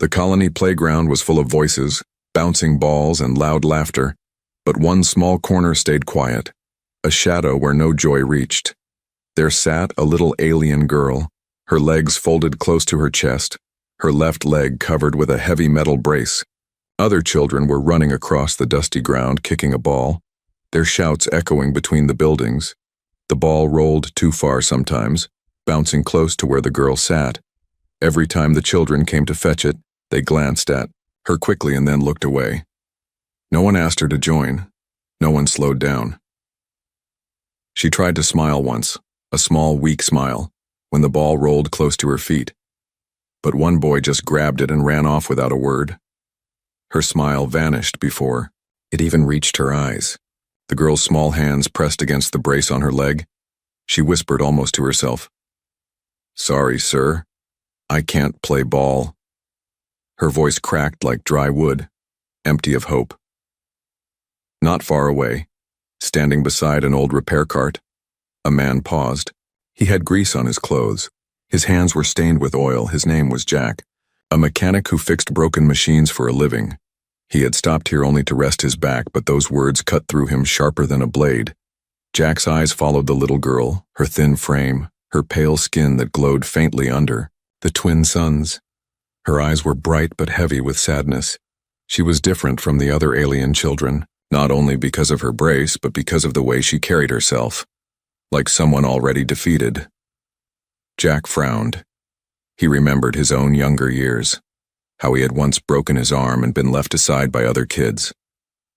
The colony playground was full of voices, bouncing balls and loud laughter, but one small corner stayed quiet, a shadow where no joy reached. There sat a little alien girl, her legs folded close to her chest, her left leg covered with a heavy metal brace. Other children were running across the dusty ground kicking a ball, their shouts echoing between the buildings. The ball rolled too far sometimes, bouncing close to where the girl sat. Every time the children came to fetch it, they glanced at her quickly and then looked away. No one asked her to join. No one slowed down. She tried to smile once, a small, weak smile, when the ball rolled close to her feet. But one boy just grabbed it and ran off without a word. Her smile vanished before it even reached her eyes. The girl's small hands pressed against the brace on her leg. She whispered almost to herself, "Sorry, sir. I can't play ball." Her voice cracked like dry wood, empty of hope. Not far away, standing beside an old repair cart, a man paused. He had grease on his clothes. His hands were stained with oil. His name was Jack, a mechanic who fixed broken machines for a living. He had stopped here only to rest his back, but those words cut through him sharper than a blade. Jack's eyes followed the little girl, her thin frame, her pale skin that glowed faintly under the twin suns. Her eyes were bright but heavy with sadness. She was different from the other alien children, not only because of her brace, but because of the way she carried herself, like someone already defeated. Jack frowned. He remembered his own younger years, how he had once broken his arm and been left aside by other kids.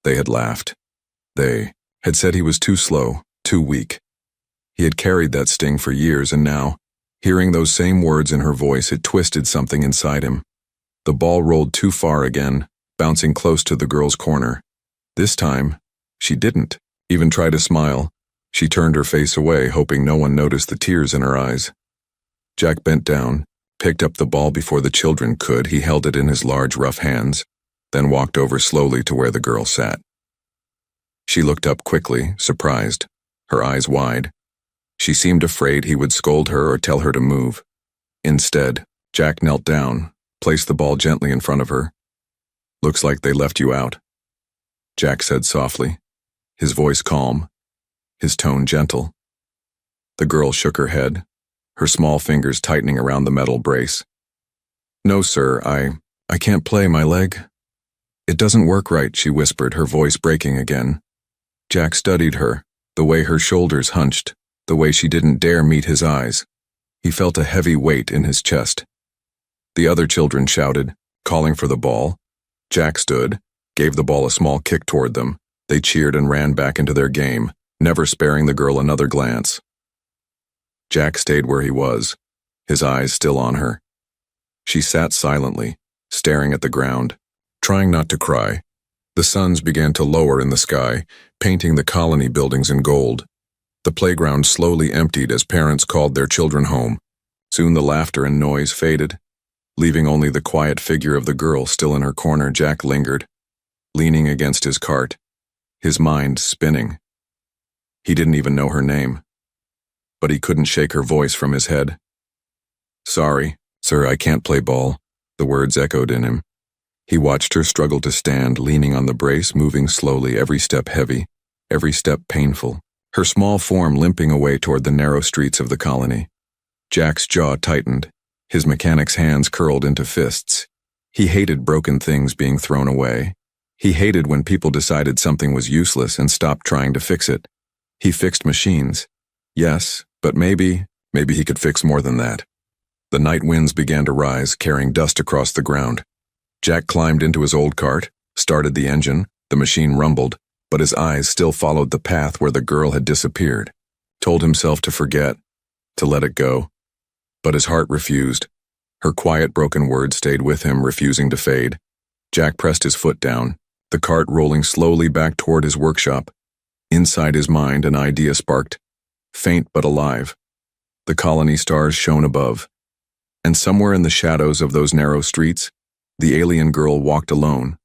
They had laughed. They had said he was too slow, too weak. He had carried that sting for years, and now, hearing those same words in her voice, it twisted something inside him. The ball rolled too far again, bouncing close to the girl's corner. This time, she didn't even try to smile. She turned her face away, hoping no one noticed the tears in her eyes. Jack bent down, picked up the ball before the children could. He held it in his large, rough hands, then walked over slowly to where the girl sat. She looked up quickly, surprised, her eyes wide. She seemed afraid he would scold her or tell her to move. Instead, Jack knelt down, placed the ball gently in front of her. "Looks like they left you out," Jack said softly, his voice calm, his tone gentle. The girl shook her head, her small fingers tightening around the metal brace. "No, sir, I can't play my leg. It doesn't work right," she whispered, her voice breaking again. Jack studied her, the way her shoulders hunched, the way she didn't dare meet his eyes. He felt a heavy weight in his chest. The other children shouted, calling for the ball. Jack stood, gave the ball a small kick toward them. They cheered and ran back into their game, never sparing the girl another glance. Jack stayed where he was, his eyes still on her. She sat silently, staring at the ground, trying not to cry. The suns began to lower in the sky, painting the colony buildings in gold. The playground slowly emptied as parents called their children home. Soon the laughter and noise faded, leaving only the quiet figure of the girl still in her corner. Jack lingered, leaning against his cart, his mind spinning. He didn't even know her name, but he couldn't shake her voice from his head. "Sorry, sir, I can't play ball," the words echoed in him. He watched her struggle to stand, leaning on the brace, moving slowly, every step heavy, every step painful, her small form limping away toward the narrow streets of the colony. Jack's jaw tightened, his mechanic's hands curled into fists. He hated broken things being thrown away. He hated when people decided something was useless and stopped trying to fix it. He fixed machines. Yes, but maybe he could fix more than that. The night winds began to rise, carrying dust across the ground. Jack climbed into his old cart, started the engine. The machine rumbled, but his eyes still followed the path where the girl had disappeared. Told himself to forget, to let it go. But his heart refused. Her quiet, broken words stayed with him, refusing to fade. Jack pressed his foot down, the cart rolling slowly back toward his workshop. Inside his mind, an idea sparked, faint but alive. The colony stars shone above, and somewhere in the shadows of those narrow streets, the alien girl walked alone,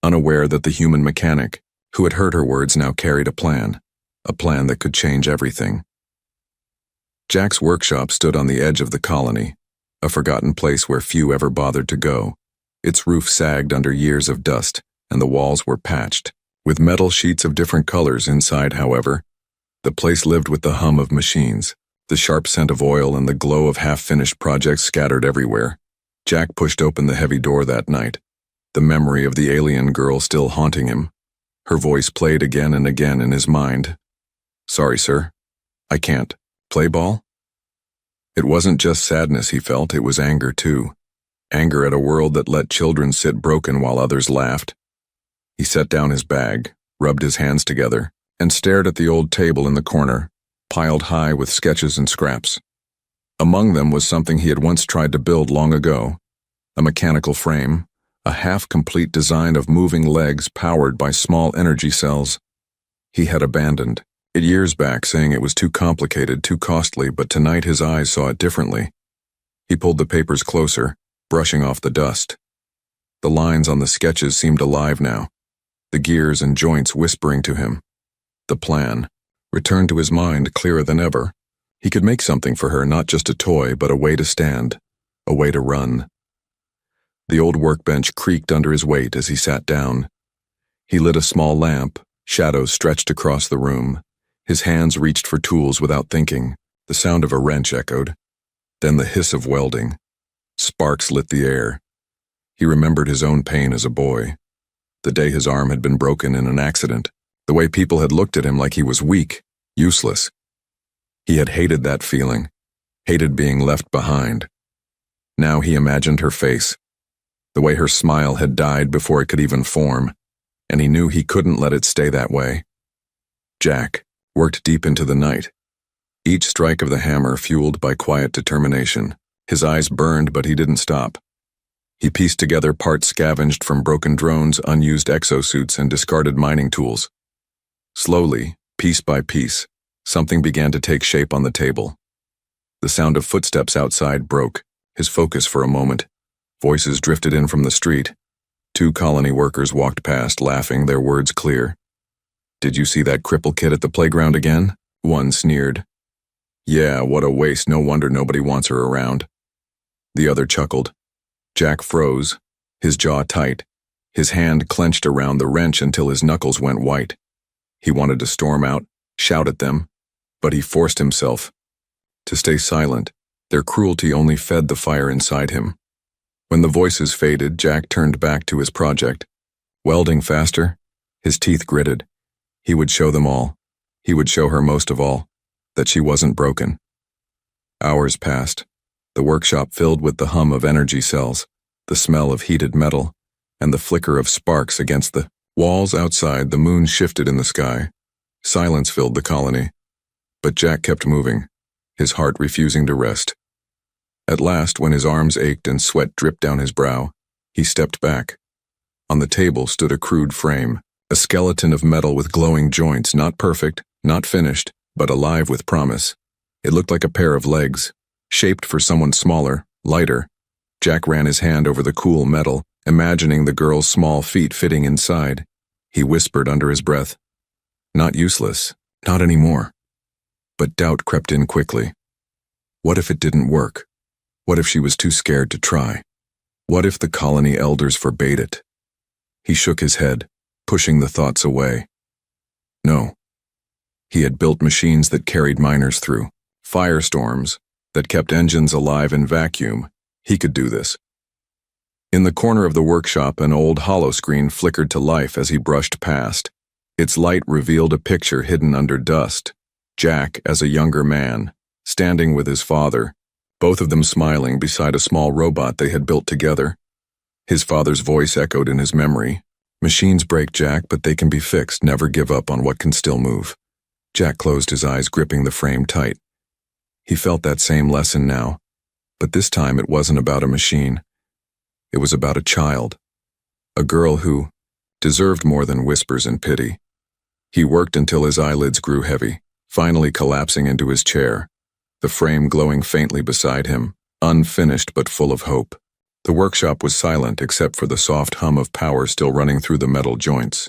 unaware that the human mechanic, who had heard her words, now carried a plan that could change everything. Jack's workshop stood on the edge of the colony, a forgotten place where few ever bothered to go. Its roof sagged under years of dust, and the walls were patched, with metal sheets of different colors inside, however. The place lived with the hum of machines, the sharp scent of oil and the glow of half-finished projects scattered everywhere. Jack pushed open the heavy door that night, the memory of the alien girl still haunting him. Her voice played again and again in his mind. "Sorry, sir. I can't. Play ball?" It wasn't just sadness he felt, it was anger too. Anger at a world that let children sit broken while others laughed. He set down his bag, rubbed his hands together, and stared at the old table in the corner, piled high with sketches and scraps. Among them was something he had once tried to build long ago, a mechanical frame, a half-complete design of moving legs powered by small energy cells. He had abandoned it years back, saying it was too complicated, too costly, but tonight his eyes saw it differently. He pulled the papers closer, brushing off the dust. The lines on the sketches seemed alive now, the gears and joints whispering to him. The plan returned to his mind clearer than ever. He could make something for her, not just a toy, but a way to stand, a way to run. The old workbench creaked under his weight as he sat down. He lit a small lamp, shadows stretched across the room. His hands reached for tools without thinking. The sound of a wrench echoed. Then the hiss of welding. Sparks lit the air. He remembered his own pain as a boy. The day his arm had been broken in an accident. The way people had looked at him like he was weak, useless. He had hated that feeling, hated being left behind. Now he imagined her face, the way her smile had died before it could even form, and he knew he couldn't let it stay that way. Jack worked deep into the night, each strike of the hammer fueled by quiet determination. His eyes burned, but he didn't stop. He pieced together parts scavenged from broken drones, unused exosuits, and discarded mining tools. Slowly, piece by piece, something began to take shape on the table. The sound of footsteps outside broke his focus for a moment. Voices drifted in from the street. 2 colony workers walked past, laughing, their words clear. "Did you see that cripple kid at the playground again?" One sneered. "Yeah, what a waste, no wonder nobody wants her around." The other chuckled. Jack froze, his jaw tight, his hand clenched around the wrench until his knuckles went white. He wanted to storm out, shout at them, but he forced himself to stay silent. Their cruelty only fed the fire inside him. When the voices faded, Jack turned back to his project. Welding faster, his teeth gritted. He would show them all. He would show her most of all, that she wasn't broken. Hours passed, the workshop filled with the hum of energy cells, the smell of heated metal, and the flicker of sparks against the walls outside. The moon shifted in the sky. Silence filled the colony. But Jack kept moving, his heart refusing to rest. At last, when his arms ached and sweat dripped down his brow, he stepped back. On the table stood a crude frame, a skeleton of metal with glowing joints, not perfect, not finished, but alive with promise. It looked like a pair of legs, shaped for someone smaller, lighter. Jack ran his hand over the cool metal, imagining the girl's small feet fitting inside. He whispered under his breath, "Not useless, not anymore." But doubt crept in quickly. What if it didn't work? What if she was too scared to try? What if the colony elders forbade it? He shook his head, pushing the thoughts away. No. He had built machines that carried miners through firestorms, that kept engines alive in vacuum. He could do this. In the corner of the workshop, an old holoscreen flickered to life as he brushed past. Its light revealed a picture hidden under dust. Jack as a younger man, standing with his father, both of them smiling beside a small robot they had built together. His father's voice echoed in his memory. "Machines break, Jack, but they can be fixed. Never give up on what can still move." Jack closed his eyes, gripping the frame tight. He felt that same lesson now, but this time it wasn't about a machine. It was about a child, a girl who deserved more than whispers and pity. He worked until his eyelids grew heavy, finally collapsing into his chair, the frame glowing faintly beside him, unfinished but full of hope. The workshop was silent except for the soft hum of power still running through the metal joints.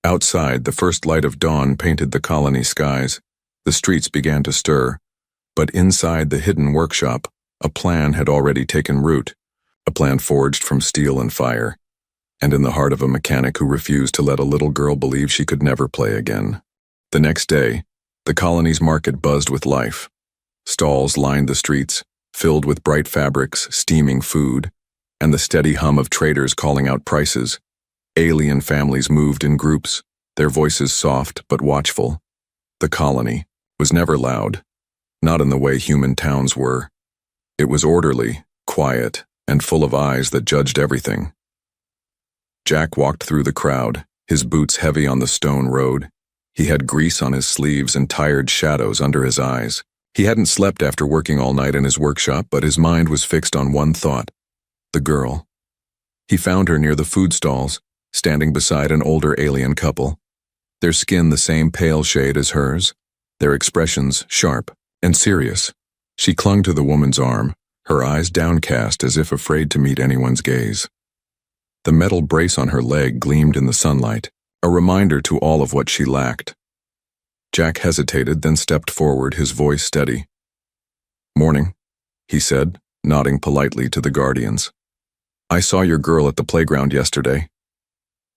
Outside, the first light of dawn painted the colony skies. The streets began to stir, but inside the hidden workshop, a plan had already taken root. a plan forged from steel and fire, and in the heart of a mechanic who refused to let a little girl believe she could never play again. The next day, the colony's market buzzed with life. Stalls lined the streets, filled with bright fabrics, steaming food, and the steady hum of traders calling out prices. Alien families moved in groups, their voices soft but watchful. The colony was never loud, not in the way human towns were. It was orderly, quiet, and full of eyes that judged everything. Jack walked through the crowd, his boots heavy on the stone road. He had grease on his sleeves and tired shadows under his eyes. He hadn't slept after working all night in his workshop, but his mind was fixed on one thought: the girl. He found her near the food stalls, standing beside an older alien couple. Their skin the same pale shade as hers, their expressions sharp and serious. She clung to the woman's arm, her eyes downcast as if afraid to meet anyone's gaze. The metal brace on her leg gleamed in the sunlight, a reminder to all of what she lacked. Jack hesitated, then stepped forward, his voice steady. "Morning," he said, nodding politely to the guardians. "I saw your girl at the playground yesterday."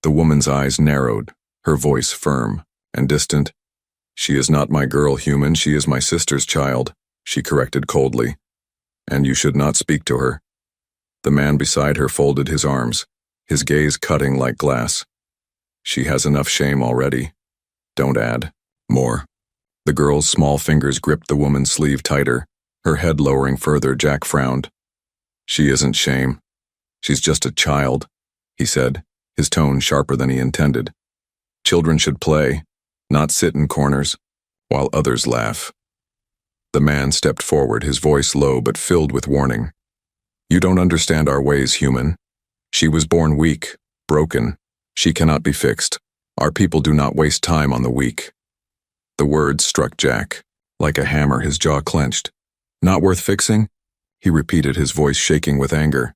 The woman's eyes narrowed, her voice firm and distant. "She is not my girl, human, she is my sister's child," she corrected coldly. "And you should not speak to her." The man beside her folded his arms, his gaze cutting like glass. "She has enough shame already. Don't add more." The girl's small fingers gripped the woman's sleeve tighter, her head lowering further. Jack frowned. "She isn't shame. She's just a child," he said, his tone sharper than he intended. "Children should play, not sit in corners, while others laugh." The man stepped forward, his voice low but filled with warning. "You don't understand our ways, human. She was born weak, broken. She cannot be fixed. Our people do not waste time on the weak." The words struck Jack. Like a hammer, his jaw clenched. "Not worth fixing?" he repeated, his voice shaking with anger.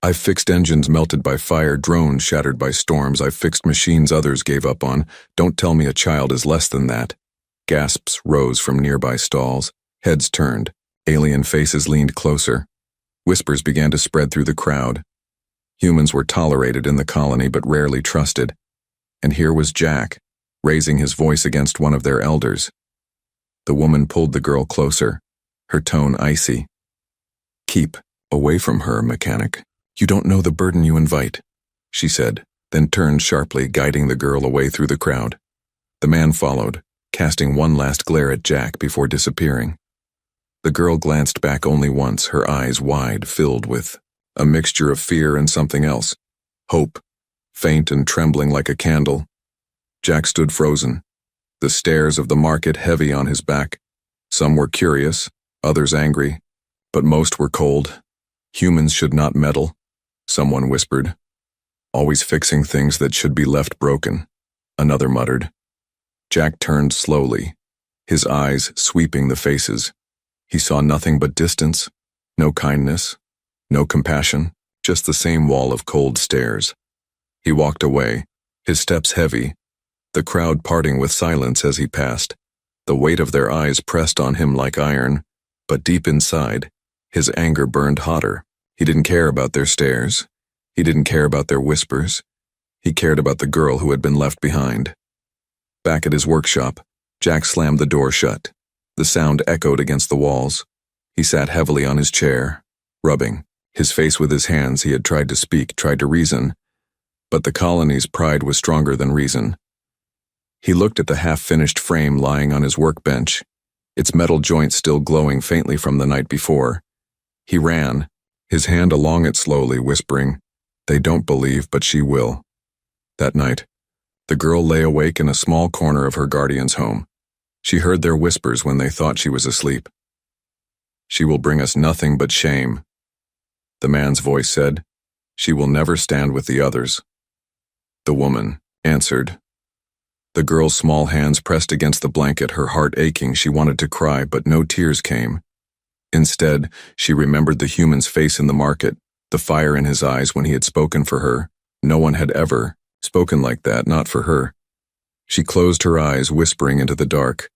"I've fixed engines melted by fire, drones shattered by storms. I've fixed machines others gave up on. Don't tell me a child is less than that." Gasps rose from nearby stalls. Heads turned. Alien faces leaned closer. Whispers began to spread through the crowd. Humans were tolerated in the colony but rarely trusted. And here was Jack, raising his voice against one of their elders. The woman pulled the girl closer, her tone icy. "Keep away from her, mechanic. You don't know the burden you invite," she said, then turned sharply, guiding the girl away through the crowd. The man followed, casting one last glare at Jack before disappearing. The girl glanced back only once, her eyes wide, filled with a mixture of fear and something else. Hope, faint and trembling like a candle. Jack stood frozen, the stares of the market heavy on his back. Some were curious, others angry, but most were cold. "Humans should not meddle," someone whispered. "Always fixing things that should be left broken," another muttered. Jack turned slowly, his eyes sweeping the faces. He saw nothing but distance, no kindness, no compassion, just the same wall of cold stares. He walked away, his steps heavy, the crowd parting with silence as he passed. The weight of their eyes pressed on him like iron, but deep inside, his anger burned hotter. He didn't care about their stares. He didn't care about their whispers. He cared about the girl who had been left behind. Back at his workshop, Jack slammed the door shut. The sound echoed against the walls. He sat heavily on his chair, rubbing his face with his hands. He had tried to speak, tried to reason, but the colony's pride was stronger than reason. He looked at the half-finished frame lying on his workbench, its metal joints still glowing faintly from the night before. He ran, his hand along it slowly, whispering, "They don't believe, but she will." That night, the girl lay awake in a small corner of her guardian's home. She heard their whispers when they thought she was asleep. "She will bring us nothing but shame," the man's voice said. "She will never stand with the others." The woman answered. The girl's small hands pressed against the blanket, her heart aching. She wanted to cry, but no tears came. Instead, she remembered the human's face in the market, the fire in his eyes when he had spoken for her. No one had ever spoken like that, not for her. She closed her eyes, whispering into the dark.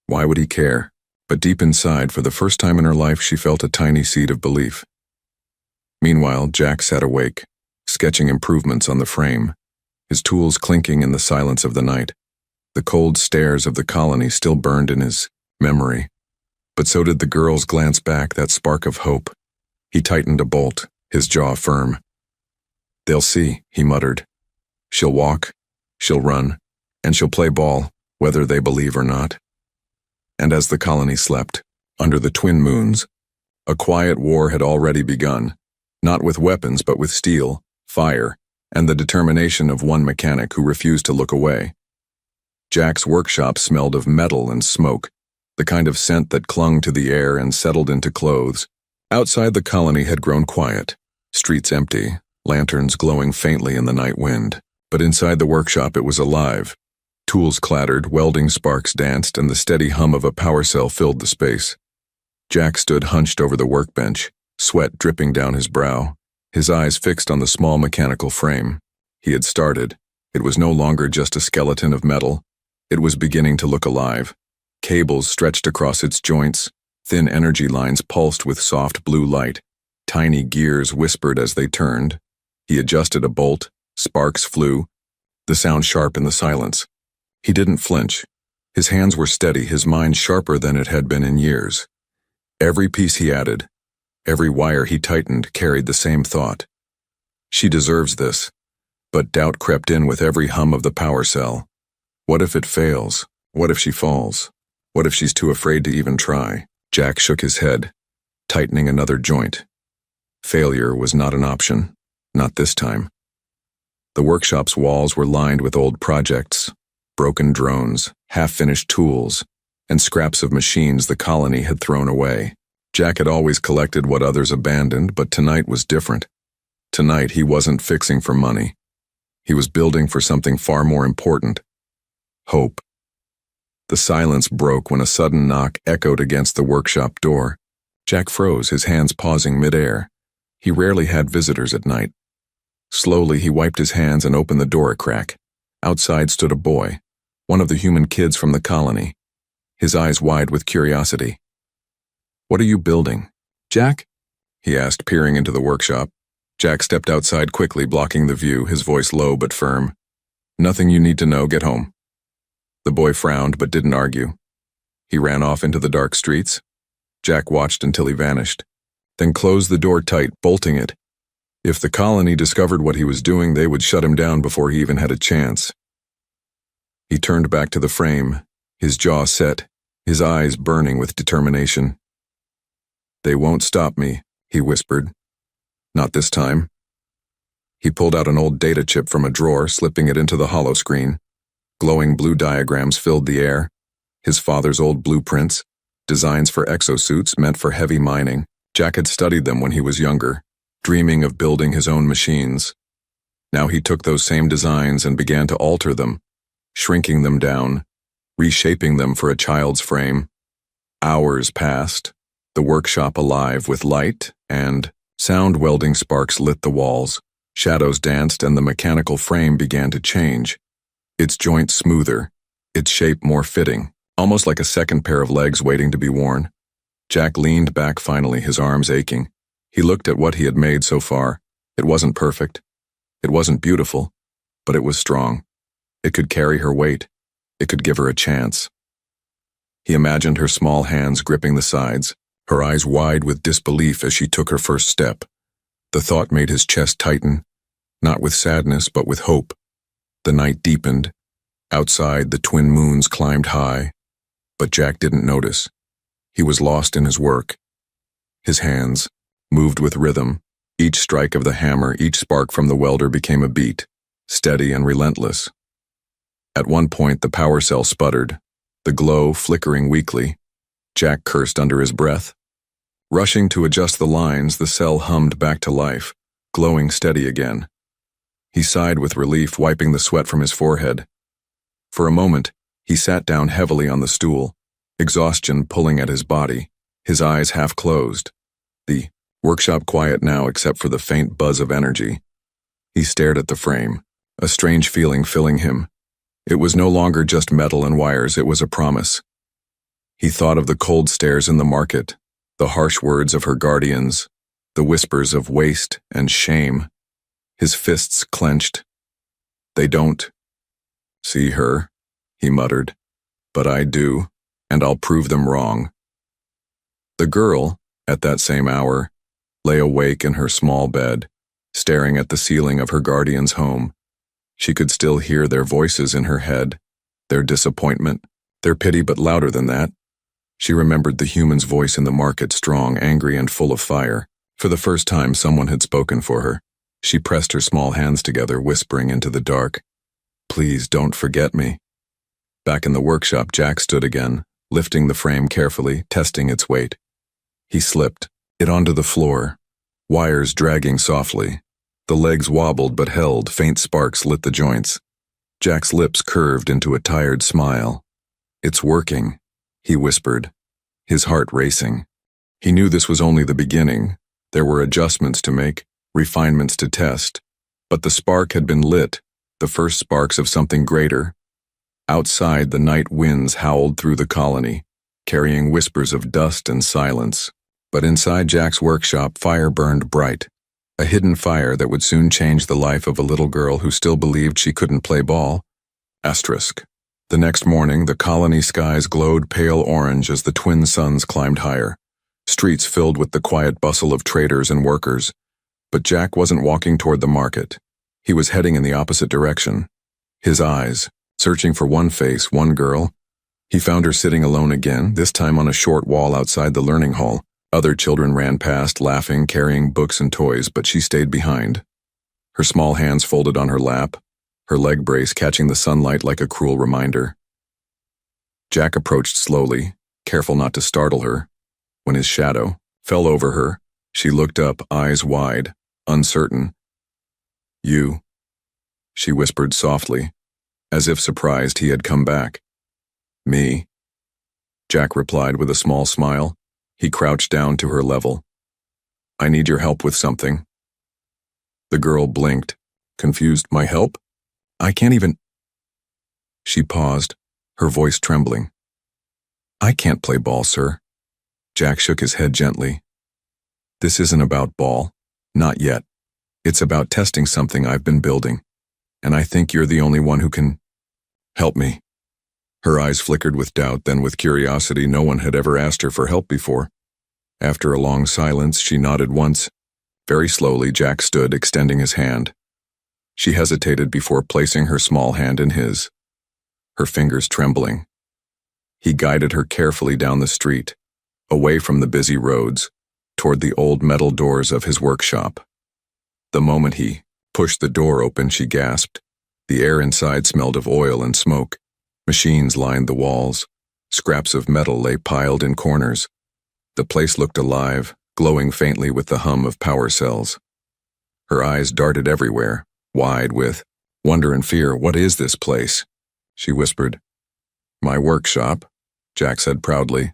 Why would he care? But deep inside, for the first time in her life, she felt a tiny seed of belief. Meanwhile, Jack sat awake, sketching improvements on the frame, his tools clinking in the silence of the night. The cold stares of the colony still burned in his memory, but so did the girl's glance back, that spark of hope. He tightened a bolt, his jaw firm. "They'll see," he muttered. "She'll walk, she'll run, and she'll play ball, whether they believe or not." And as the colony slept, under the twin moons, a quiet war had already begun, not with weapons but with steel, fire, and the determination of one mechanic who refused to look away. Jack's workshop smelled of metal and smoke, the kind of scent that clung to the air and settled into clothes. Outside, the colony had grown quiet, streets empty, lanterns glowing faintly in the night wind. But inside the workshop it was alive. Tools clattered, welding sparks danced, and the steady hum of a power cell filled the space. Jack stood hunched over the workbench, sweat dripping down his brow, his eyes fixed on the small mechanical frame. He had started. It was no longer just a skeleton of metal. It was beginning to look alive. Cables stretched across its joints, thin energy lines pulsed with soft blue light. Tiny gears whispered as they turned. He adjusted a bolt, sparks flew, the sound sharp in the silence. He didn't flinch. His hands were steady, his mind sharper than it had been in years. Every piece he added, every wire he tightened carried the same thought. She deserves this. But doubt crept in with every hum of the power cell. What if it fails? What if she falls? What if she's too afraid to even try? Jack shook his head, tightening another joint. Failure was not an option, not this time. The workshop's walls were lined with old projects, broken drones, half-finished tools, and scraps of machines the colony had thrown away. Jack had always collected what others abandoned, but tonight was different. Tonight he wasn't fixing for money. He was building for something far more important. Hope. The silence broke when a sudden knock echoed against the workshop door. Jack froze, his hands pausing midair. He rarely had visitors at night. Slowly he wiped his hands and opened the door a crack. Outside stood a boy, one of the human kids from the colony, his eyes wide with curiosity. "What are you building, Jack?" he asked, peering into the workshop. Jack stepped outside quickly, blocking the view, his voice low but firm. "Nothing you need to know, get home." The boy frowned but didn't argue. He ran off into the dark streets. Jack watched until he vanished, then closed the door tight, bolting it. If the colony discovered what he was doing, they would shut him down before he even had a chance. He turned back to the frame, his jaw set, his eyes burning with determination. "They won't stop me," he whispered. "Not this time." He pulled out an old data chip from a drawer, slipping it into the hollow screen. Glowing blue diagrams filled the air. His father's old blueprints, designs for exosuits meant for heavy mining. Jack had studied them when he was younger, dreaming of building his own machines. Now he took those same designs and began to alter them, shrinking them down, reshaping them for a child's frame. Hours passed, the workshop alive with light and sound. Welding sparks lit the walls. Shadows danced and the mechanical frame began to change. Its joints smoother, its shape more fitting, almost like a second pair of legs waiting to be worn. Jack leaned back finally, his arms aching. He looked at what he had made so far. It wasn't perfect. It wasn't beautiful, but it was strong. It could carry her weight. It could give her a chance. He imagined her small hands gripping the sides, her eyes wide with disbelief as she took her first step. The thought made his chest tighten, not with sadness but with hope. The night deepened. Outside, the twin moons climbed high, but Jack didn't notice. He was lost in his work. His hands moved with rhythm. Each strike of the hammer, each spark from the welder became a beat, steady and relentless. At one point, the power cell sputtered, the glow flickering weakly. Jack cursed under his breath. Rushing to adjust the lines, the cell hummed back to life, glowing steady again. He sighed with relief, wiping the sweat from his forehead. For a moment, he sat down heavily on the stool, exhaustion pulling at his body, his eyes half closed. The workshop quiet now except for the faint buzz of energy. He stared at the frame, a strange feeling filling him. It was no longer just metal and wires, it was a promise. He thought of the cold stares in the market, the harsh words of her guardians, the whispers of waste and shame. His fists clenched. They don't see her, he muttered, but I do, and I'll prove them wrong. The girl, at that same hour, lay awake in her small bed, staring at the ceiling of her guardian's home. She could still hear their voices in her head, their disappointment, their pity, but louder than that. She remembered the human's voice in the market, strong, angry, and full of fire. For the first time, someone had spoken for her. She pressed her small hands together, whispering into the dark, "Please don't forget me." Back in the workshop, Jack stood again, lifting the frame carefully, testing its weight. He slipped it onto the floor, wires dragging softly. The legs wobbled but held, faint sparks lit the joints. Jack's lips curved into a tired smile. "It's working," he whispered, his heart racing. He knew this was only the beginning. There were adjustments to make, refinements to test, but the spark had been lit, the first sparks of something greater. Outside, the night winds howled through the colony, carrying whispers of dust and silence. But inside Jack's workshop, fire burned bright, a hidden fire that would soon change the life of a little girl who still believed she couldn't play ball. Asterisk. The next morning, the colony skies glowed pale orange as the twin suns climbed higher, streets filled with the quiet bustle of traders and workers. But Jack wasn't walking toward the market. He was heading in the opposite direction. His eyes, searching for one face, one girl. He found her sitting alone again, this time on a short wall outside the learning hall. Other children ran past, laughing, carrying books and toys, but she stayed behind. Her small hands folded on her lap, her leg brace catching the sunlight like a cruel reminder. Jack approached slowly, careful not to startle her. When his shadow fell over her, she looked up, eyes wide, uncertain. "You," she whispered softly, as if surprised he had come back. "Me," Jack replied with a small smile. He crouched down to her level. "I need your help with something." The girl blinked, confused. "My help? I can't even—" She paused, her voice trembling. "I can't play ball, sir." Jack shook his head gently. "This isn't about ball. Not yet. It's about testing something I've been building. And I think you're the only one who can help me." Her eyes flickered with doubt, then with curiosity. No one had ever asked her for help before. After a long silence, she nodded once. Very slowly, Jack stood, extending his hand. She hesitated before placing her small hand in his, her fingers trembling. He guided her carefully down the street, away from the busy roads, toward the old metal doors of his workshop. The moment he pushed the door open, she gasped. The air inside smelled of oil and smoke. Machines lined the walls. Scraps of metal lay piled in corners. The place looked alive, glowing faintly with the hum of power cells. Her eyes darted everywhere, wide with wonder and fear. "What is this place?" she whispered. "My workshop," Jack said proudly.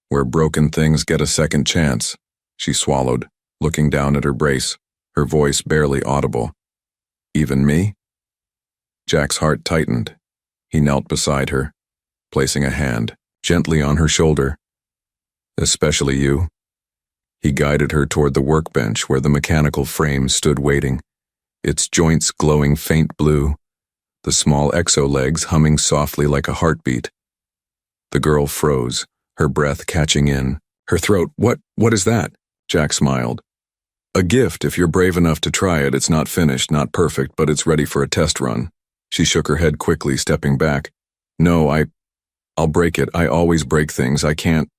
"Where broken things get a second chance." She swallowed, looking down at her brace, her voice barely audible. "Even me?" Jack's heart tightened. He knelt beside her, placing a hand gently on her shoulder. "Especially you." He guided her toward the workbench where the mechanical frame stood waiting, its joints glowing faint blue, the small exo legs humming softly like a heartbeat. The girl froze, her breath catching in, her throat. What is that?" Jack smiled. "A gift if you're brave enough to try it. It's not finished, not perfect, but it's ready for a test run." She shook her head quickly, stepping back. "No, I'll break it. I always break things. I can't."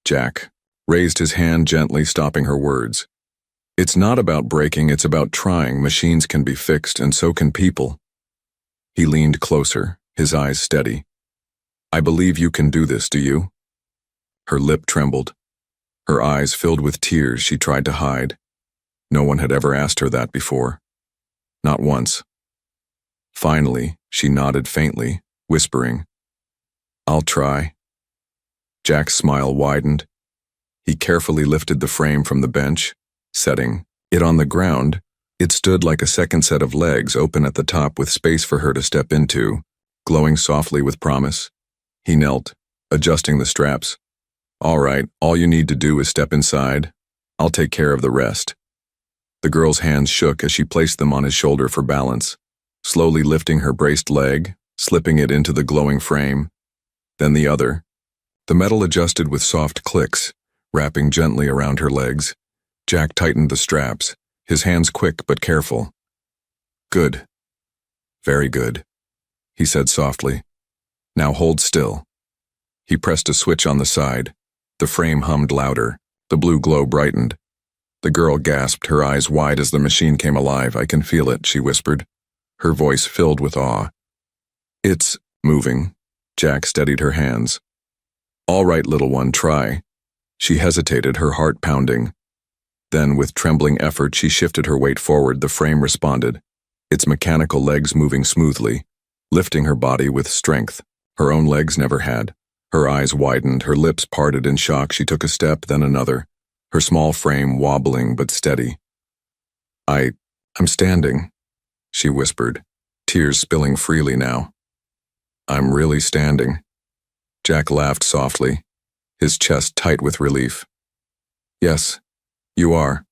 Jack raised his hand gently, stopping her words. "It's not about breaking, it's about trying. Machines can be fixed, and so can people." He leaned closer, his eyes steady. "I believe you can do this, do you?" Her lip trembled. Her eyes filled with tears she tried to hide. No one had ever asked her that before. Not once. Finally, she nodded faintly, whispering, "I'll try." Jack's smile widened. He carefully lifted the frame from the bench, setting it on the ground. It stood like a second set of legs, open at the top with space for her to step into, glowing softly with promise. He knelt, adjusting the straps. "All right, all you need to do is step inside. I'll take care of the rest." The girl's hands shook as she placed them on his shoulder for balance, slowly lifting her braced leg, slipping it into the glowing frame. Then the other. The metal adjusted with soft clicks, wrapping gently around her legs. Jack tightened the straps, his hands quick but careful. Good. Very good, he said softly. Now hold still. He pressed a switch on the side. The frame hummed louder. The blue glow brightened. The girl gasped, her eyes wide as the machine came alive. I can feel it, she whispered, her voice filled with awe. It's moving. Jack steadied her hands. All right, little one, try. She hesitated, her heart pounding. Then, with trembling effort, she shifted her weight forward. The frame responded, its mechanical legs moving smoothly, lifting her body with strength her own legs never had. Her eyes widened, her lips parted in shock. She took a step, then another, her small frame wobbling but steady. I'm standing, she whispered, tears spilling freely now. I'm really standing. Jack laughed softly, his chest tight with relief. Yes, you are.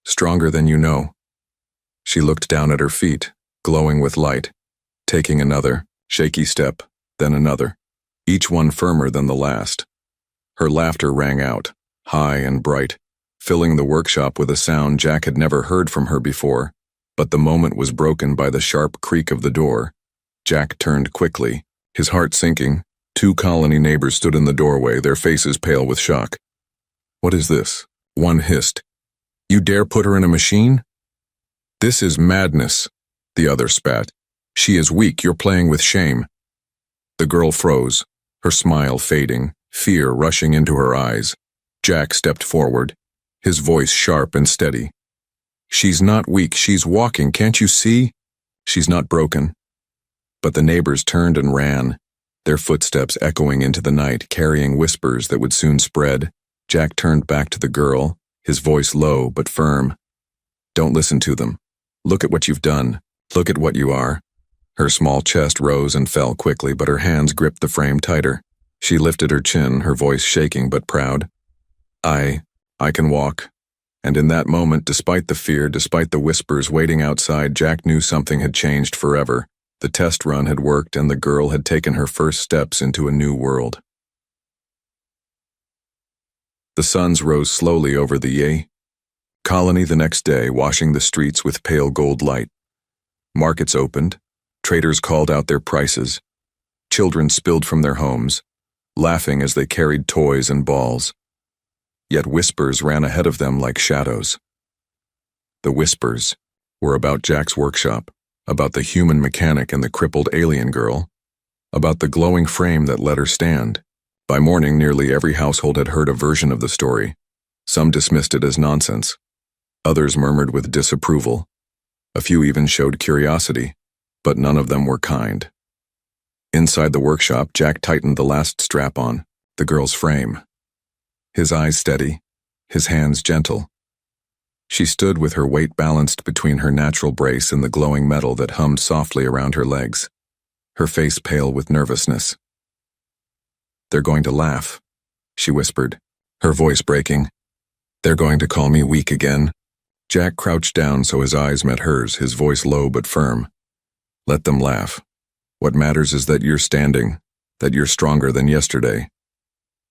Stronger than you know. She looked down at her feet, glowing with light, taking another, shaky step, then another, each one firmer than the last. Her laughter rang out, high and bright, filling the workshop with a sound Jack had never heard from her before, but the moment was broken by the sharp creak of the door. Jack turned quickly, his heart sinking. 2 colony neighbors stood in the doorway, their faces pale with shock. What is this? One hissed. You dare put her in a machine? This is madness, the other spat. She is weak, you're playing with shame. The girl froze, her smile fading, fear rushing into her eyes. Jack stepped forward, his voice sharp and steady. She's not weak, she's walking, can't you see? She's not broken. But the neighbors turned and ran, their footsteps echoing into the night, carrying whispers that would soon spread. Jack turned back to the girl, his voice low but firm. Don't listen to them. Look at what you've done. Look at what you are. Her small chest rose and fell quickly, but her hands gripped the frame tighter. She lifted her chin, her voice shaking but proud. I can walk. And in that moment, despite the fear, despite the whispers waiting outside, Jack knew something had changed forever. The test run had worked, and the girl had taken her first steps into a new world. The suns rose slowly over the Yei colony the next day, washing the streets with pale gold light. Markets opened, traders called out their prices. Children spilled from their homes, laughing as they carried toys and balls. Yet whispers ran ahead of them like shadows. The whispers were about Jack's workshop, about the human mechanic and the crippled alien girl, about the glowing frame that let her stand. By morning, nearly every household had heard a version of the story. Some dismissed it as nonsense. Others murmured with disapproval. A few even showed curiosity, but none of them were kind. Inside the workshop, Jack tightened the last strap on, the girl's frame. His eyes steady, his hands gentle. She stood with her weight balanced between her natural brace and the glowing metal that hummed softly around her legs, her face pale with nervousness. They're going to laugh, she whispered, her voice breaking. They're going to call me weak again. Jack crouched down so his eyes met hers, his voice low but firm. Let them laugh. What matters is that you're standing, that you're stronger than yesterday.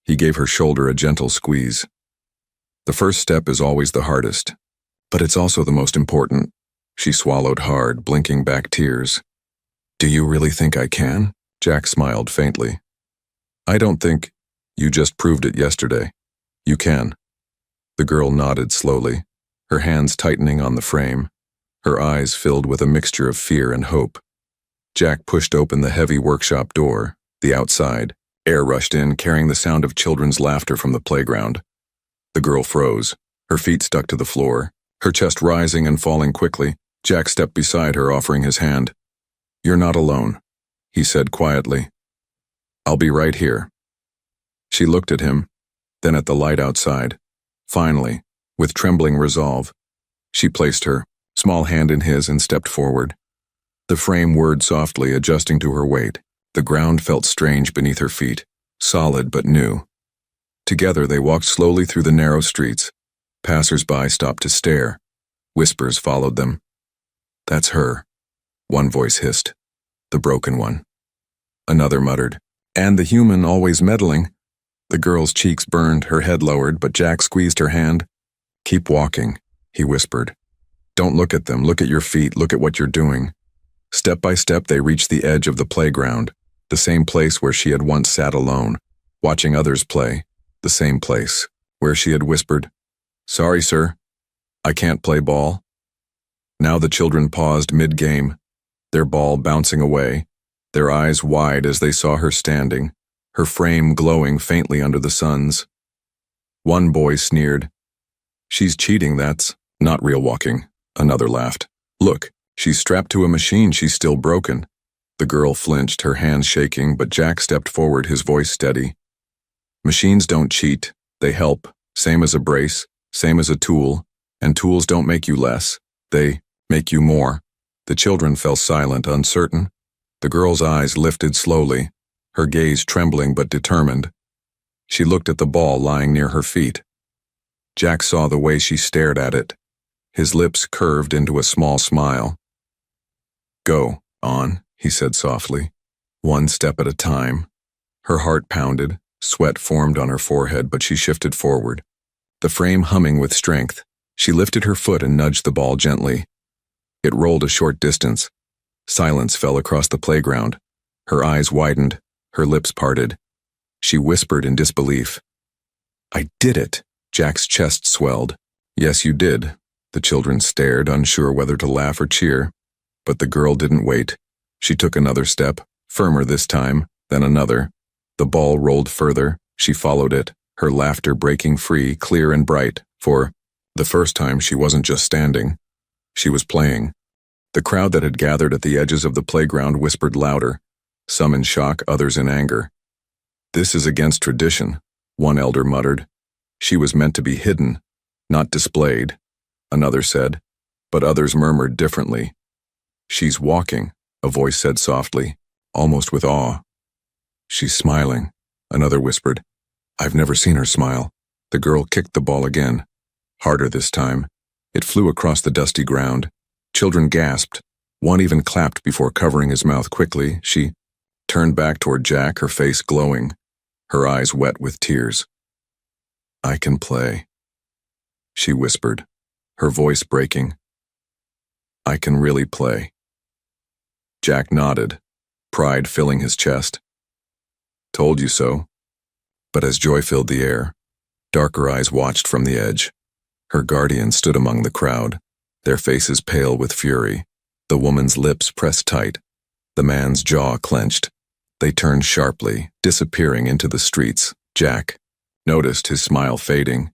He gave her shoulder a gentle squeeze. The first step is always the hardest, but it's also the most important. She swallowed hard, blinking back tears. Do you really think I can? Jack smiled faintly. I don't think. You just proved it yesterday. You can. The girl nodded slowly, her hands tightening on the frame, her eyes filled with a mixture of fear and hope. Jack pushed open the heavy workshop door, the outside. Air rushed in, carrying the sound of children's laughter from the playground. The girl froze, her feet stuck to the floor, her chest rising and falling quickly. Jack stepped beside her, offering his hand. You're not alone, he said quietly. I'll be right here. She looked at him, then at the light outside. Finally, with trembling resolve, she placed her small hand in his and stepped forward. The frame whirred softly, adjusting to her weight. The ground felt strange beneath her feet, solid but new. Together they walked slowly through the narrow streets. Passers-by stopped to stare. Whispers followed them. "That's her," one voice hissed. "The broken one." Another muttered, "And the human always meddling." The girl's cheeks burned, her head lowered, but Jack squeezed her hand. "Keep walking," he whispered. "Don't look at them, look at your feet, look at what you're doing." Step by step they reached the edge of the playground, the same place where she had once sat alone, watching others play, the same place where she had whispered, "Sorry, sir, I can't play ball." Now the children paused mid-game, their ball bouncing away, their eyes wide as they saw her standing, her frame glowing faintly under the suns. One boy sneered, "She's cheating, that's not real walking." Another laughed, "Look, she's strapped to a machine, she's still broken." The girl flinched, her hands shaking, but Jack stepped forward, his voice steady. "Machines don't cheat, they help, same as a brace, same as a tool, and tools don't make you less, they make you more." The children fell silent, uncertain. The girl's eyes lifted slowly, her gaze trembling but determined. She looked at the ball lying near her feet. Jack saw the way she stared at it. His lips curved into a small smile. "Go on," he said softly, "one step at a time." Her heart pounded, sweat formed on her forehead, but she shifted forward, the frame humming with strength. She lifted her foot and nudged the ball gently. It rolled a short distance. Silence fell across the playground. Her eyes widened, her lips parted. She whispered in disbelief. "I did it!" Jack's chest swelled. "Yes, you did." The children stared, unsure whether to laugh or cheer. But the girl didn't wait. She took another step, firmer this time, then another. The ball rolled further. She followed it, her laughter breaking free, clear and bright, for the first time she wasn't just standing. She was playing. The crowd that had gathered at the edges of the playground whispered louder, some in shock, others in anger. "This is against tradition," one elder muttered. "She was meant to be hidden, not displayed," another said, but others murmured differently. "She's walking," a voice said softly, almost with awe. "She's smiling," another whispered. "I've never seen her smile." The girl kicked the ball again, harder this time. It flew across the dusty ground. Children gasped. One even clapped before covering his mouth quickly. She turned back toward Jack, her face glowing, her eyes wet with tears. "I can play," she whispered, her voice breaking. "I can really play." Jack nodded, pride filling his chest. "Told you so." But as joy filled the air, darker eyes watched from the edge. Her guardian stood among the crowd, their faces pale with fury, the woman's lips pressed tight, the man's jaw clenched. They turned sharply, disappearing into the streets. Jack noticed his smile fading.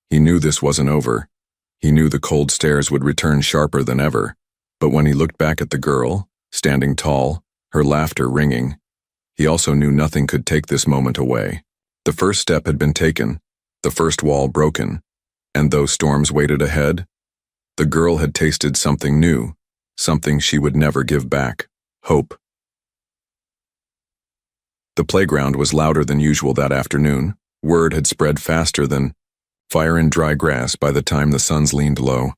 He knew this wasn't over. He knew the cold stares would return sharper than ever. But when he looked back at the girl, standing tall, her laughter ringing, he also knew nothing could take this moment away. The first step had been taken, the first wall broken, and though storms waited ahead, the girl had tasted something new, something she would never give back: hope. The playground was louder than usual that afternoon. Word had spread faster than fire in dry grass by the time the suns leaned low.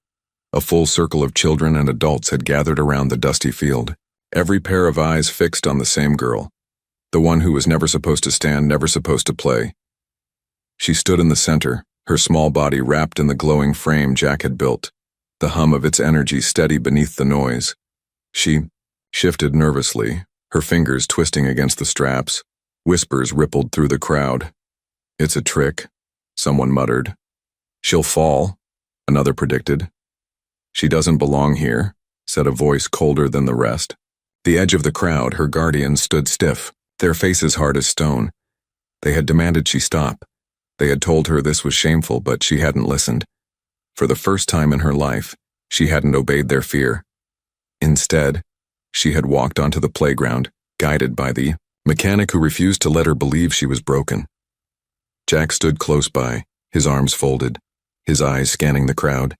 A full circle of children and adults had gathered around the dusty field, every pair of eyes fixed on the same girl, the one who was never supposed to stand, never supposed to play. She stood in the center, her small body wrapped in the glowing frame Jack had built, the hum of its energy steady beneath the noise. She shifted nervously, her fingers twisting against the straps. Whispers rippled through the crowd. "It's a trick," someone muttered. "She'll fall," another predicted. "She doesn't belong here," said a voice colder than the rest. The edge of the crowd, her guardians stood stiff, their faces hard as stone. They had demanded she stop. They had told her this was shameful, but she hadn't listened. For the first time in her life, she hadn't obeyed their fear. Instead, she had walked onto the playground, guided by the mechanic who refused to let her believe she was broken. Jack stood close by, his arms folded, his eyes scanning the crowd.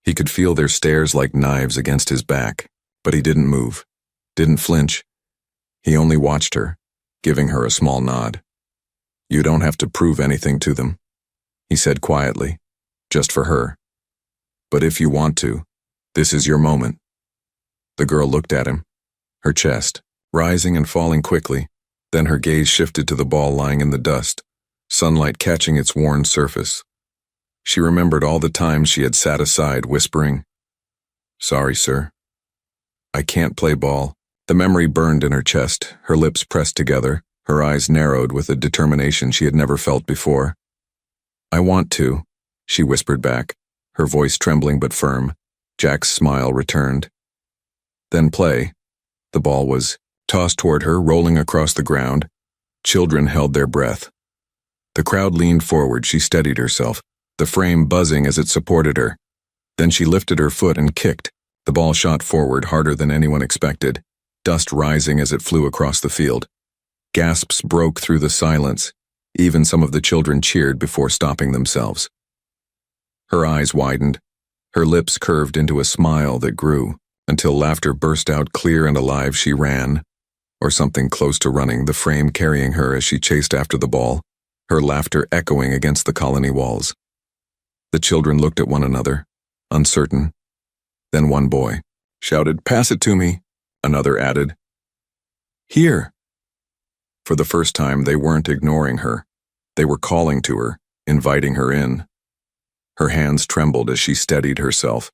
He could feel their stares like knives against his back, but he didn't move, didn't flinch. He only watched her, giving her a small nod. "You don't have to prove anything to them," he said quietly, "just for her. But if you want to, this is your moment. The girl looked at him, her chest rising and falling quickly. Then her gaze shifted to the ball lying in the dust, sunlight catching its worn surface. She remembered all the times she had sat aside, whispering, "Sorry, sir. I can't play ball." The memory burned in her chest, her lips pressed together, her eyes narrowed with a determination she had never felt before. "I want to," she whispered back, her voice trembling but firm. Jack's smile returned. "Then play." The ball was tossed toward her, rolling across the ground. Children held their breath. The crowd leaned forward. She steadied herself, the frame buzzing as it supported her. Then she lifted her foot and kicked. The ball shot forward harder than anyone expected, dust rising as it flew across the field. Gasps broke through the silence. Even some of the children cheered before stopping themselves. Her eyes widened. Her lips curved into a smile that grew, until laughter burst out clear and alive. She ran, or something close to running, the frame carrying her as she chased after the ball, her laughter echoing against the colony walls. The children looked at one another, uncertain. Then one boy shouted, "Pass it to me." Another added, "Here." For the first time, they weren't ignoring her. They were calling to her, inviting her in. Her hands trembled as she steadied herself.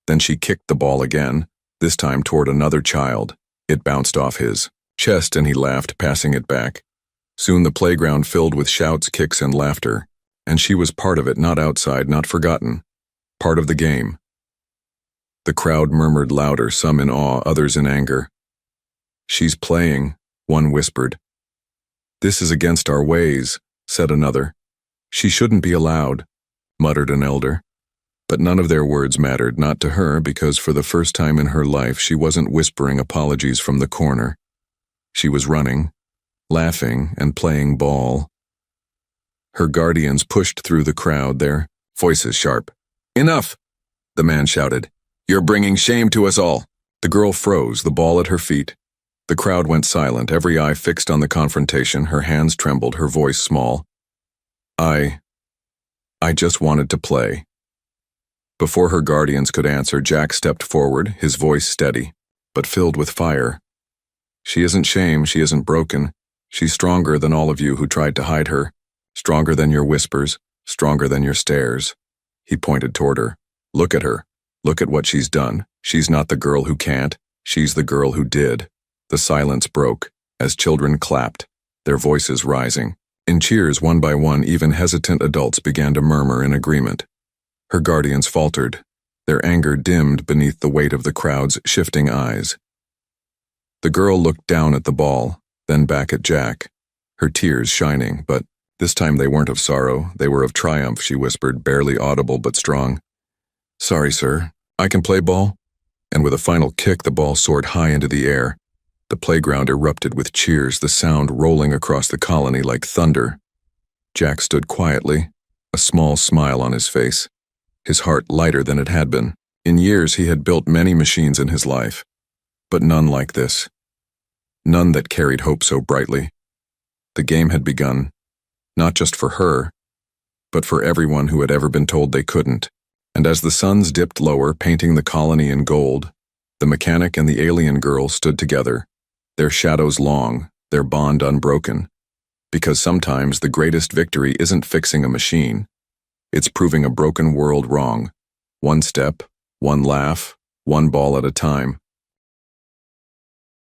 Then she kicked the ball again, this time toward another child. It bounced off his chest and he laughed, passing it back. Soon the playground filled with shouts, kicks, and laughter, and she was part of it, not outside, not forgotten. Part of the game. The crowd murmured louder, some in awe, others in anger. "She's playing," one whispered. "This is against our ways," said another. "She shouldn't be allowed," muttered an elder. But none of their words mattered, not to her, because for the first time in her life she wasn't whispering apologies from the corner. She was running, laughing, and playing ball. Her guardians pushed through the crowd, their voices sharp. "Enough!" the man shouted. "You're bringing shame to us all." The girl froze, the ball at her feet. The crowd went silent, every eye fixed on the confrontation. Her hands trembled, her voice small. I just wanted to play." Before her guardians could answer, Jack stepped forward, his voice steady, but filled with fire. "She isn't shame, she isn't broken. She's stronger than all of you who tried to hide her, stronger than your whispers, stronger than your stares." He pointed toward her. "Look at her. Look at what she's done. She's not the girl who can't, she's the girl who did." The silence broke, as children clapped, their voices rising. In cheers, one by one, even hesitant adults began to murmur in agreement. Her guardians faltered, their anger dimmed beneath the weight of the crowd's shifting eyes. The girl looked down at the ball, then back at Jack, her tears shining, but this time they weren't of sorrow, they were of triumph. She whispered, barely audible but strong, "Sorry, sir, I can play ball?" And with a final kick, the ball soared high into the air. The playground erupted with cheers, the sound rolling across the colony like thunder. Jack stood quietly, a small smile on his face, his heart lighter than it had been. In years he had built many machines in his life, but none like this. None that carried hope so brightly. The game had begun, not just for her, but for everyone who had ever been told they couldn't. And as the suns dipped lower, painting the colony in gold, the mechanic and the alien girl stood together, their shadows long, their bond unbroken. Because sometimes the greatest victory isn't fixing a machine. It's proving a broken world wrong. One step, one laugh, one ball at a time.